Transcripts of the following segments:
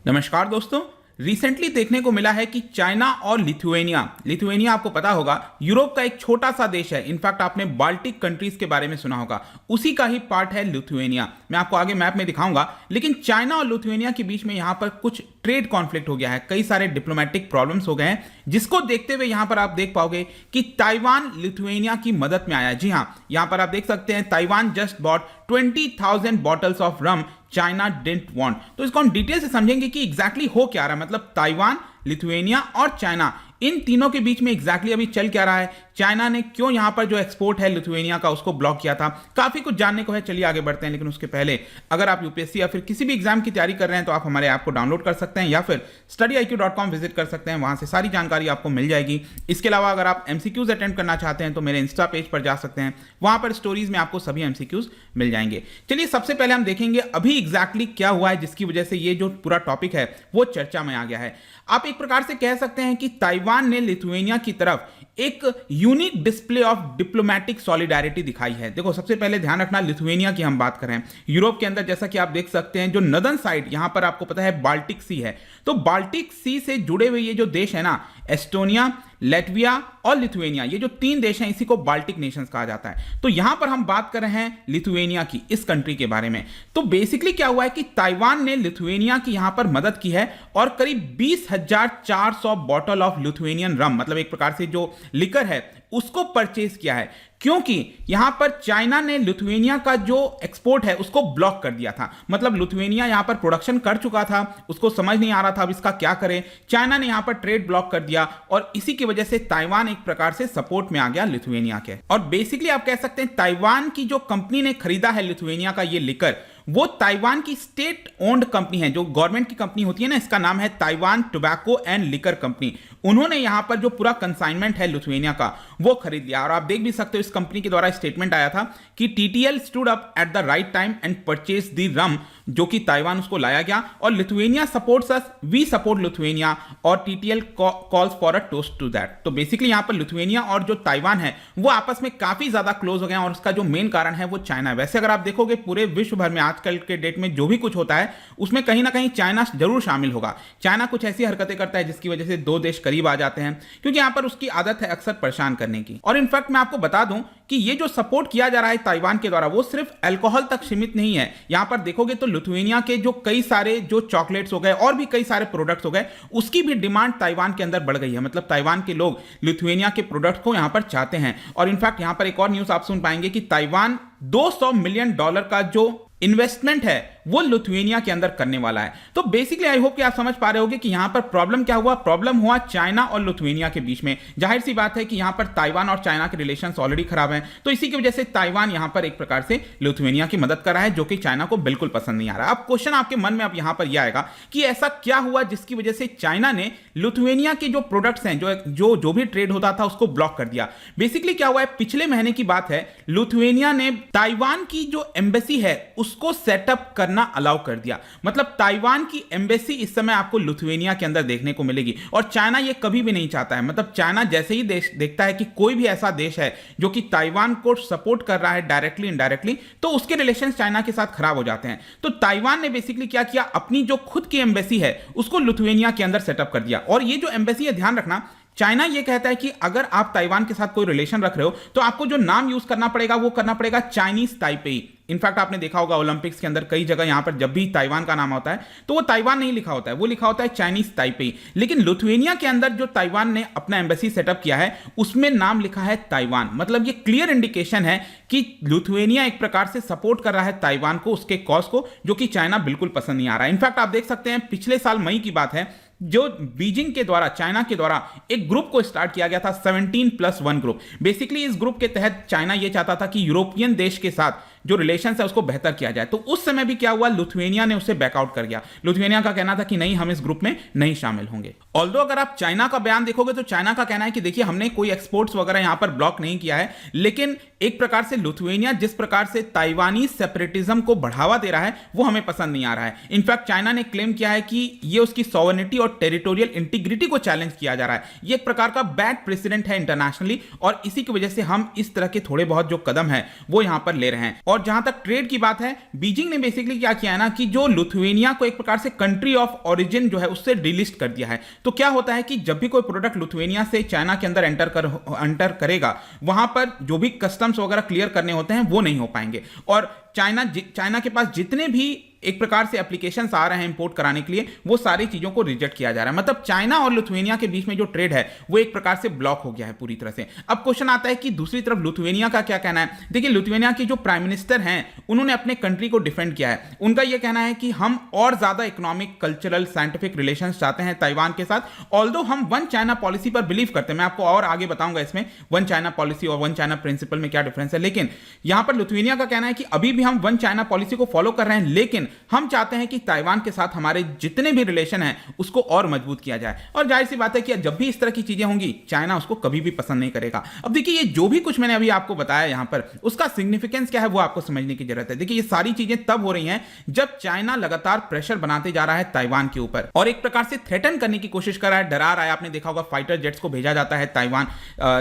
नमस्कार दोस्तों। रिसेंटली देखने को मिला है कि चाइना और लिथुएनिया आपको पता होगा यूरोप का एक छोटा सा देश है। इनफैक्ट आपने बाल्टिक कंट्रीज के बारे में सुना होगा, उसी का ही पार्ट है लिथुएनिया। मैं आपको आगे मैप में दिखाऊंगा। लेकिन चाइना और लिथुएनिया के बीच में यहां पर कुछ ट्रेड कॉन्फ्लिक्ट हो गया है, कई सारे डिप्लोमेटिक प्रॉब्लम्स हो गए हैं, जिसको देखते हुए यहां पर आप देख पाओगे कि ताइवान लिथुएनिया की मदद में आया। जी हां, यहां पर आप देख सकते हैं Taiwan just bought 20,000 bottles of rum China didn't want. तो इसको हम डिटेल से समझेंगे कि एग्जैक्टली हो क्या रहा है। मतलब ताइवान, लिथुएनिया और चाइना, इन तीनों के बीच में एग्जैक्टली अभी चल क्या रहा है, चाइना ने क्यों यहां पर जो एक्सपोर्ट है लिथुएनिया का उसको ब्लॉक किया था। काफी कुछ जानने को है, चलिए आगे बढ़ते हैं। लेकिन उसके पहले अगर आप यूपीएससी या फिर किसी भी एग्जाम की तैयारी कर रहे हैं तो आप हमारे ऐप को डाउनलोड कर सकते हैं या फिर studyIQ.com विजिट कर सकते हैं, वहां से सारी जानकारी आपको मिल जाएगी। इसके अलावा अगर आप एमसीक्यूज अटेंड करना चाहते हैं तो मेरे इंस्टा पेज पर जा सकते हैं, वहां पर स्टोरीज में आपको सभी एमसीक्यूज मिल जाएंगे। चलिए सबसे पहले हम देखेंगे अभी एग्जैक्टली क्या हुआ है जिसकी वजह से ये जो पूरा टॉपिक है वो चर्चा में आ गया है। आप एक प्रकार से कह सकते हैं कि ताइवान ने लिथुएनिया की तरफ एक unique display of diplomatic solidarity दिखाई है। देखो सबसे पहले ध्यान रखना, लिथुएनिया की हम बात करें, यूरोप के अंदर जैसा कि आप देख सकते हैं जो नदर्न साइड यहां पर आपको पता है बाल्टिक सी है। तो बाल्टिक सी से जुड़े हुए ये जो देश है ना, एस्टोनिया, लैटविया और लिथुएनिया, ये जो तीन देश हैं इसी को बाल्टिक नेशंस कहा जाता है। तो यहां पर हम बात कर रहे हैं लिथुएनिया की, इस कंट्री के बारे में। तो बेसिकली क्या हुआ है कि ताइवान ने लिथुएनिया की यहां पर मदद की है और करीब 20,400 बॉटल ऑफ लिथुएनियन रम, मतलब एक प्रकार से जो लिकर है, उसको परचेज किया है, क्योंकि यहां पर चाइना ने लिथुएनिया का जो एक्सपोर्ट है उसको ब्लॉक कर दिया था। मतलब लिथुएनिया यहां पर प्रोडक्शन कर चुका था, उसको समझ नहीं आ रहा था अब इसका क्या करें, चाइना ने यहां पर ट्रेड ब्लॉक कर दिया और इसी की वजह से ताइवान एक प्रकार से सपोर्ट में आ गया लिथुएनिया के। और बेसिकली आप कह सकते हैं ताइवान की जो कंपनी ने खरीदा है लिथुएनिया का ये लिकर, वो ताइवान की स्टेट ओन्ड कंपनी है, जो गवर्नमेंट की कंपनी होती है ना, इसका नाम है Taiwan tobacco and liquor company. उन्होंने यहां पर जो पूरा कंसाइनमेंट है लिथुएनिया का वो खरीद लिया। और आप देख भी सकते हो इस कंपनी के द्वारा स्टेटमेंट आया था कि TTL stood up at the right time and purchase the rum, जो कि ताइवान उसको लाया गया। और Lithuania supports us, we support Lithuania, और TTL calls for a toast to that. तो बेसिकली यहां पर लिथुएनिया और जो ताइवान है वो आपस में काफी ज्यादा क्लोज हो गए और उसका जो मेन कारण है वो चाइना है। वैसे अगर आप देखोगे पूरे विश्व भर में आजकल के डेट में जो भी कुछ होता है उसमें कहीं ना कहीं चाइना जरूर शामिल होगा। चाइना कुछ ऐसी हरकतें करता है जिसकी वजह से दो देश करीब आ जाते हैं, क्योंकि यहां पर उसकी आदत है अक्सर परेशान करने की। और इनफैक्ट मैं आपको बता दूं कि ये जो सपोर्ट किया जा रहा है ताइवान के द्वारा वो सिर्फ अल्कोहल तक सीमित नहीं है। यहां पर देखोगे तो लिथुएनिया के जो कई सारे जो चॉकलेट्स हो गए और भी कई सारे प्रोडक्ट्स हो गए, उसकी भी डिमांड ताइवान के अंदर बढ़ गई है। मतलब ताइवान के लोग लिथुएनिया के प्रोडक्ट को यहां पर चाहते हैं। और इनफैक्ट यहां पर एक और न्यूज आप सुन पाएंगे कि ताइवान $200 मिलियन का जो इन्वेस्टमेंट है वो लिथुएनिया के अंदर करने वाला है। तो बेसिकली आई होप कि आप समझ पा रहे होगे कि यहां पर प्रॉब्लम क्या हुआ। प्रॉब्लम हुआ चाइना और लिथुएनिया के बीच में। जाहिर सी बात है कि यहां पर ताइवान और चाइना के रिलेशंस ऑलरेडी खराब हैं, तो इसी की वजह से ताइवान यहां पर एक प्रकार से लिथुएनिया की मदद कर रहा है, जो कि चाइना को बिल्कुल पसंद नहीं आ रहा। अब क्वेश्चन आपके मन में अब यहां पर यह आएगा कि ऐसा क्या हुआ जिसकी वजह से चाइना ने लिथुएनिया के जो प्रोडक्ट्स हैं, जो भी ट्रेड होता था उसको ब्लॉक कर दिया। बेसिकली क्या हुआ है, पिछले महीने की बात है, लिथुएनिया ने ताइवान की जो एम्बेसी है उसको सेटअप करना अलाउ कर दिया। मतलब ताइवान की एम्बेसी इस समय आपको लिथुएनिया के अंदर देखने को मिलेगी और चाइना ये कभी भी नहीं चाहता है। मतलब चाइना जैसे ही देश देखता है कि कोई भी ऐसा देश है जो कि ताइवान को सपोर्ट कर रहा है डायरेक्टली इनडायरेक्टली, तो उसके रिलेशन चाइना के साथ खराब हो जाते हैं। तो ताइवान ने बेसिकली क्या किया, अपनी जो खुद की एम्बेसी है उसको लिथुएनिया के अंदर सेटअप कर दिया। और ये जो एम्बेसी है, ध्यान रखना, चाइना ये कहता है कि अगर आप ताइवान के साथ कोई रिलेशन रख रहे हो तो आपको जो नाम यूज करना पड़ेगा वो करना पड़ेगा चाइनीज ताइपेई। इनफैक्ट आपने देखा होगा ओलंपिक्स के अंदर कई जगह यहां पर जब भी ताइवान का नाम होता है तो वो ताइवान नहीं लिखा होता है, वो लिखा होता है चाइनीज ताइपेई। लेकिन लिथुएनिया के अंदर जो ताइवान ने अपना एम्बेसी सेटअप किया है उसमें नाम लिखा है ताइवान। मतलब ये क्लियर इंडिकेशन है कि लिथुएनिया एक प्रकार से सपोर्ट कर रहा है ताइवान को, उसके कॉज को, जो कि चाइना बिल्कुल पसंद नहीं आ रहा है। इनफैक्ट आप देख सकते हैं पिछले साल मई की बात है, जो बीजिंग के द्वारा, चाइना के द्वारा एक ग्रुप को स्टार्ट किया गया था, 17+1 ग्रुप। बेसिकली इस ग्रुप के तहत चाइना ये चाहता था कि यूरोपियन देश के साथ जो रिलेशन है उसको बेहतर किया जाए। तो उस समय भी क्या हुआ, लिथुएनिया ने उसे बैकआउट कर गया। लिथुएनिया का कहना था कि नहीं, हम इस ग्रुप में नहीं शामिल होंगे। ऑल्दो अगर आप चाइना का बयान देखोगे तो चाइना का कहना है कि देखिए हमने कोई एक्सपोर्ट्स वगैरह यहां पर ब्लॉक नहीं किया है, लेकिन एक प्रकार से लिथुएनिया जिस प्रकार से ताइवानी सेपरेटिज्म को बढ़ावा दे रहा है वो हमें पसंद नहीं आ रहा है। इनफैक्ट चाइना ने क्लेम किया है कि ये उसकी सॉवरेनिटी और टेरिटोरियल इंटीग्रिटी को चैलेंज किया जा रहा है। ये एक प्रकार का बैड प्रेसिडेंट है इंटरनेशनली, और इसी की वजह से हम इस तरह के थोड़े बहुत जो कदम है वो यहां पर ले रहे हैं। और और जहां तक ट्रेड की बात है, बीजिंग ने बेसिकली क्या किया है ना कि जो लिथुएनिया को एक प्रकार से कंट्री ऑफ ओरिजिन जो है उससे डिलिस्ट कर दिया है। तो क्या होता है कि जब भी कोई प्रोडक्ट लिथुएनिया से चाइना के अंदर एंटर करेगा, वहां पर जो भी कस्टम्स वगैरह क्लियर करने होते हैं वो नहीं हो पाएंगे। और चाइना के पास जितने भी एक प्रकार से एप्लीकेशंस आ रहे हैं इंपोर्ट कराने के लिए, वो सारी चीजों को रिजेक्ट किया जा रहा है। मतलब चाइना और लिथुएनिया के बीच में जो ट्रेड है वो एक प्रकार से ब्लॉक हो गया है पूरी तरह से। अब क्वेश्चन आता है कि दूसरी तरफ लिथुएनिया का क्या कहना है। देखिए, लिथुएनिया के जो प्राइम मिनिस्टर हैं उन्होंने अपने कंट्री को डिफेंड किया है। उनका यह कहना है कि हम और ज्यादा इकोनॉमिक, कल्चरल, साइंटिफिक रिलेशन चाहते हैं ताइवान के साथ। ऑल्दो हम वन चाइना पॉलिसी पर बिलीव करते हैं, मैं आपको और आगे बताऊंगा इसमें वन चाइना पॉलिसी और वन चाइना प्रिंसिपल में क्या डिफरेंस है। लेकिन यहां पर लिथुएनिया का कहना है कि अभी भी हम वन चाइना पॉलिसी को फॉलो कर रहे हैं, लेकिन हम चाहते हैं कि ताइवान के साथ हमारे जितने भी रिलेशन हैं उसको और मजबूत किया जाए। और जाहिर सी बात है कि जब भी इस तरह की चीजें होंगी, चाइना उसको कभी भी पसंद नहीं करेगा। अब देखिए, ये जो भी कुछ मैंने अभी आपको बताया यहां पर, उसका सिग्निफिकेंस क्या है वो आपको समझने की जरूरत है। देखिए, ये सारी चीजें तब हो रही हैं जब चाइना लगातार प्रेशर बनाते जा रहा है ताइवान के ऊपर और एक प्रकार से थ्रेटन करने की कोशिश कर रहा है, डरा रहा है। आपने देखा होगा फाइटर जेट्स को भेजा जाता है ताइवान,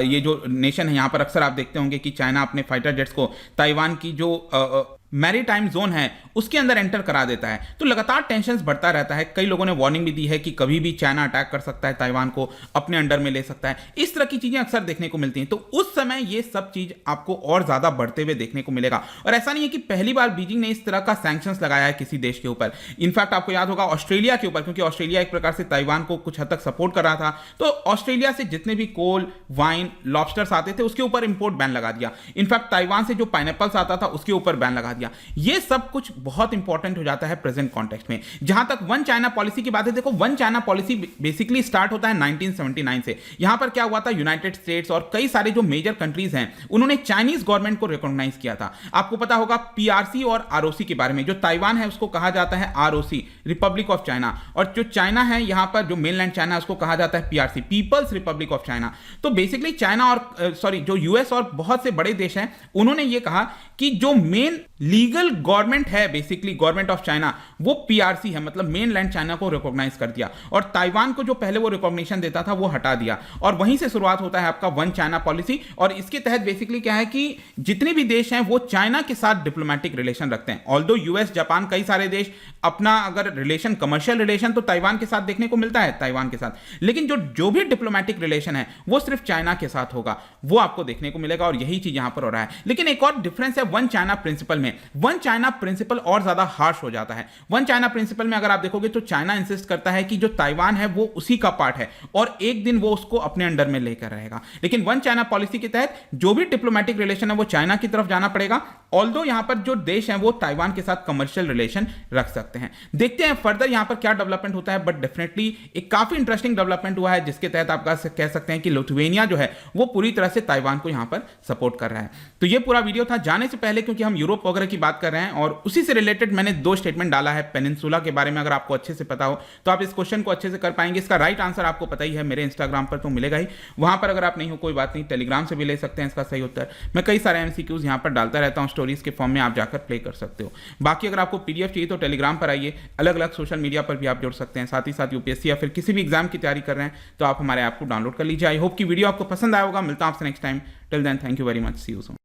ये जो नेशन है यहां पर अक्सर आप देखते होंगे कि चाइना अपने फाइटर जेट्स को ताइवान की जो मैरीटाइम जोन है उसके अंदर एंटर करा देता है। तो लगातार टेंशन बढ़ता रहता है। कई लोगों ने वार्निंग भी दी है कि कभी भी चाइना अटैक कर सकता है, ताइवान को अपने अंडर में ले सकता है। इस तरह की चीजें अक्सर देखने को मिलती हैं। तो उस समय ये सब चीज आपको और ज्यादा बढ़ते हुए देखने को मिलेगा। और ऐसा नहीं है कि पहली बार बीजिंग ने इस तरह का सैंक्शंस लगाया है किसी देश के ऊपर। इनफैक्ट आपको याद होगा ऑस्ट्रेलिया के ऊपर, क्योंकि ऑस्ट्रेलिया एक प्रकार से ताइवान को कुछ हद तक सपोर्ट कर रहा था, तो ऑस्ट्रेलिया से जितने भी कोल, वाइन, लॉबस्टर्स आते थे उसके ऊपर इंपोर्ट बैन लगा दिया। इनफैक्ट ताइवान से जो पाइनएप्पल्स आता था उसके ऊपर बैन लगा दिया। ये सब कुछ बहुत इंपॉर्टेंट हो जाता है प्रेजेंट कॉन्टेक्स्ट में। जहां तक वन चाइना पॉलिसी की बात है, देखो one China policy basically start होता है 1979 से। यहां पर क्या हुआ था, यूनाइटेड स्टेट्स और कई सारे जो मेजर कंट्रीज हैं उन्होंने चाइनीज गवर्नमेंट को रिकॉग्नाइज किया था। आपको पता होगा पीआरसी और आरओसी के बारे में। जो ताइवान है उसको कहा जाता है आरओसी, रिपब्लिक ऑफ चाइना, और जो चाइना है यहां पर जो मेनलैंड चाइना उसको कहा जाता है PRC, people's republic of China. तो बेसिकली चाइना और जो यूएस और बहुत से बड़े देश हैं उन्होंने ये कहा कि जो मेन लीगल गवर्नमेंट है, बेसिकली गवर्नमेंट ऑफ चाइना, वो पीआरसी है, मतलब मेनलैंड चाइना को रिकॉग्नाइज कर दिया। और ताइवान को जो पहले वो रिकॉग्निशन देता था वो हटा दिया। और वहीं से शुरुआत होता है आपका वन चाइना पॉलिसी। और इसके तहत बेसिकली क्या है कि जितने भी देश हैं वो चाइना के साथ डिप्लोमेटिक रिलेशन रखते हैं। ऑल्दो यूएस, जापान, कई सारे देश अपना अगर रिलेशन, कमर्शियल रिलेशन तो ताइवान के साथ देखने को मिलता है, ताइवान के साथ, लेकिन जो भी डिप्लोमेटिक रिलेशन है वो सिर्फ चाइना के साथ होगा, वो आपको देखने को मिलेगा। और यही चीज यहां पर हो रहा है। लेकिन एक और डिफरेंस है वन चाइना प्रिंसिपल में। वन चाइना प्रिंसिपल और ज्यादा हार्श हो जाता है। वन चाइना प्रिंसिपल में अगर आप देखोगे तो चाइना इंसिस्ट करता है कि जो ताइवान है वो उसी का पार्ट है और एक दिन वो उसको अपने अंडर में लेकर रहेगा। लेकिन वन चाइना पॉलिसी के तहत जो भी डिप्लोमेटिक रिलेशन है वो चाइना की तरफ जाना पड़ेगा। ऑल्दो यहां पर जो देश हैं वो ताइवान के साथ कमर्शियल रिलेशन रख सकते हैं। देखते हैं फर्दर यहां पर क्या डेवलपमेंट होता है। बट डेफिनेटली एक काफी इंटरेस्टिंग डेवलपमेंट हुआ है जिसके तहत आप कह सकते हैं कि लिथुएनिया जो है वो पूरी तरह से ताइवान को यहां पर सपोर्ट कर रहा है। तो ये पूरा वीडियो था। जाने से पहले, क्योंकि हम यूरोप वगैरह की बात कर रहे हैं और उसी से रिलेटेड मैंने 2 स्टेटमेंट डाला है पेनिनसुला के बारे में, अगर आपको अच्छे से पता हो तो आप इस क्वेश्चन को अच्छे से कर पाएंगे। इसका राइट आंसर आपको पता ही है, मेरे इंस्टाग्राम पर तो मिलेगा ही। वहां पर अगर आप नहीं हो कोई बात नहीं, टेलीग्राम से भी ले सकते हैं इसका सही उत्तर। मैं कई सारे एमसीक्यूज यहां पर डालता रहता हूं, स्टोरीज के फॉर्म में आप जाकर प्ले कर सकते हो। बाकी अगर आपको पीडीएफ चाहिए तो टेलीग्राम पर आइए, अलग अलग सोशल मीडिया पर भी आप जुड़ सकते हैं। साथ ही साथ यूपीएससी या फिर किसी भी एग्जाम की तैयारी कर रहे हैं तो आप हमारे ऐप को डाउनलोड कर लीजिए। आई होप कि वीडियो आपको पसंद आया होगा। मिलता हूं आपसे next time. Till then, thank you very much, see you soon.